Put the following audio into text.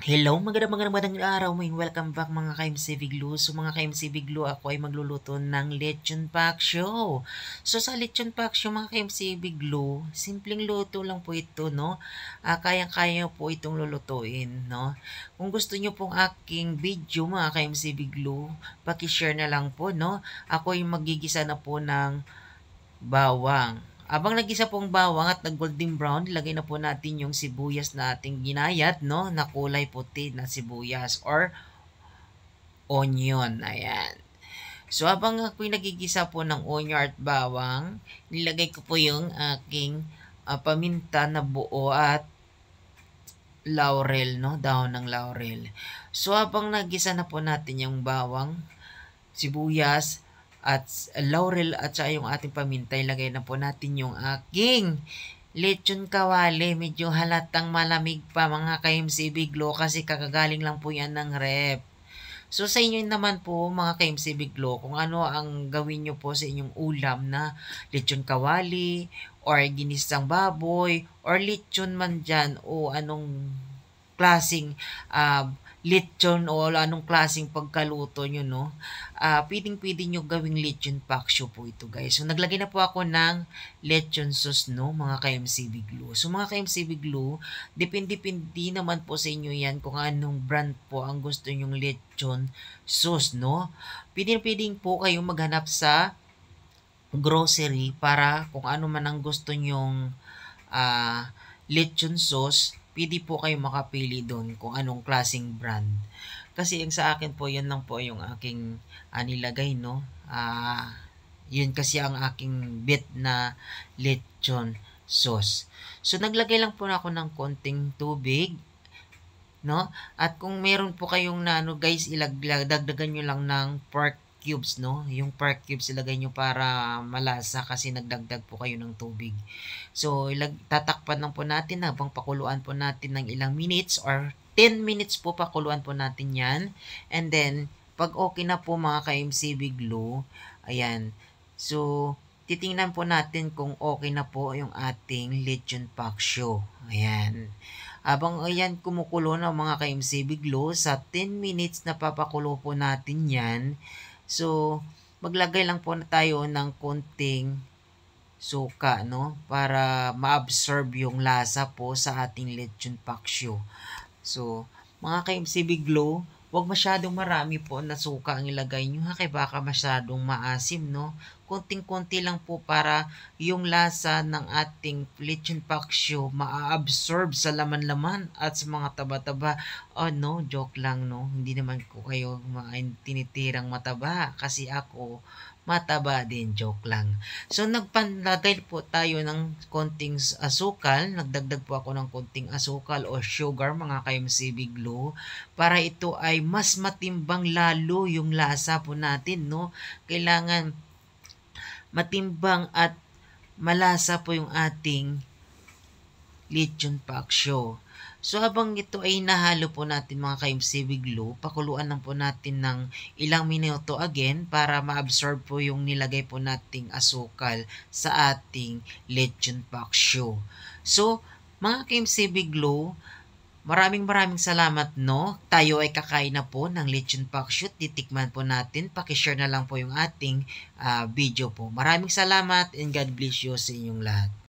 Hello, magandang araw. May welcome back mga ka-MC Biglo. So mga ka-MC Biglo, ako ay magluluto ng lechon pak show. So sa lechon pak show mga ka-MC Biglo, simpleng luto lang po ito, no? Kayang-kaya po itong lulutuin, no? Kung gusto nyo pong aking video mga ka-MC Biglo, paki-share na lang po, no? Ako ay magigisa na po ng bawang. Abang nagisa pong bawang at nag-golden brown, ilagay na po natin yung sibuyas na ating ginayat, no? Na kulay puti na sibuyas or onion. Ayan. So, habang ako'y nagigisa po ng onion at bawang, nilagay ko po yung aking paminta na buo at laurel, no? Dahon ng laurel. So, habang nagisa na po natin yung bawang, sibuyas, at laurel at saka yung ating paminta, ilagay na po natin yung aking lechon kawali. Medyo halatang malamig pa mga ka-MC Biglo kasi kakagaling lang po yan ng rep. So sa inyo naman po mga ka-MC Biglo, kung ano ang gawin nyo po sa inyong ulam na lechon kawali or ginisang baboy or lechon man dyan o anong klaseng lechon o anong klaseng pagkaluto nyo, no? Pwedeng-pwede nyo gawing lechon paksyo po ito, guys. So, naglagay na po ako ng lechon sauce, no? Mga ka-MC Biglo. So, mga ka-MC Biglo, depende naman po sa inyo yan kung anong brand po ang gusto nyong lechon sauce, no? Pwedeng-pwedeng po kayong maghanap sa grocery para kung ano man ang gusto nyong lechon sauce, pwede po kayo makapili doon kung anong klaseng brand. Kasi yung sa akin po, yun lang po yung aking nilagay, no? Yun kasi ang aking bit na lechon sauce. So, naglagay lang po ako ng konting tubig, no? At kung meron po kayong na ano guys, dagdagan nyo lang ng pork cubes, no? Yung pork cubes ilagay nyo para malasa kasi nagdagdag po kayo ng tubig. So, tatakpan lang po natin habang pakuluan po natin ng ilang minutes or 10 minutes po pakuluan po natin yan. And then, pag okay na po mga ka-MC Biglo, ayan. So, titingnan po natin kung okay na po yung ating lechon pak show. Ayan. Habang ayan kumukulo na mga ka-MC Biglo, sa 10 minutes na papakulo po natin yan. So, maglagay lang po na tayo ng konting suka, no? Para ma-absorb yung lasa po sa ating lechon paksyo. So, mga ka-MC Biglo, huwag masyadong marami po na suka ang ilagay nyo, ha? Kaya baka masyadong maasim, no? Konting-konti lang po para yung lasa ng ating lechon paksyo ma-absorb sa laman-laman at sa mga taba-taba. Oh no, joke lang, no? Hindi naman ko kayo tinitirang mataba kasi ako mataba din, joke lang. So, nagpanlagay po tayo ng konting asukal. Nagdagdag po ako ng konting asukal o sugar, mga ka-MC Biglo, para ito ay mas matimbang lalo yung lasa po natin, no? Kailangan matimbang at malasa po yung ating lechon pak show. So, habang ito ay nahalo po natin mga ka-MC Biglo, pakuluan lang po natin ng ilang minuto again para ma-absorb po yung nilagay po nating asukal sa ating lechon pak show. So, mga ka-MC Biglo, maraming salamat, no? Tayo ay kakain na po ng lechon pak show. Titikman po natin. Pakishare na lang po yung ating video po. Maraming salamat and God bless you sa inyong lahat.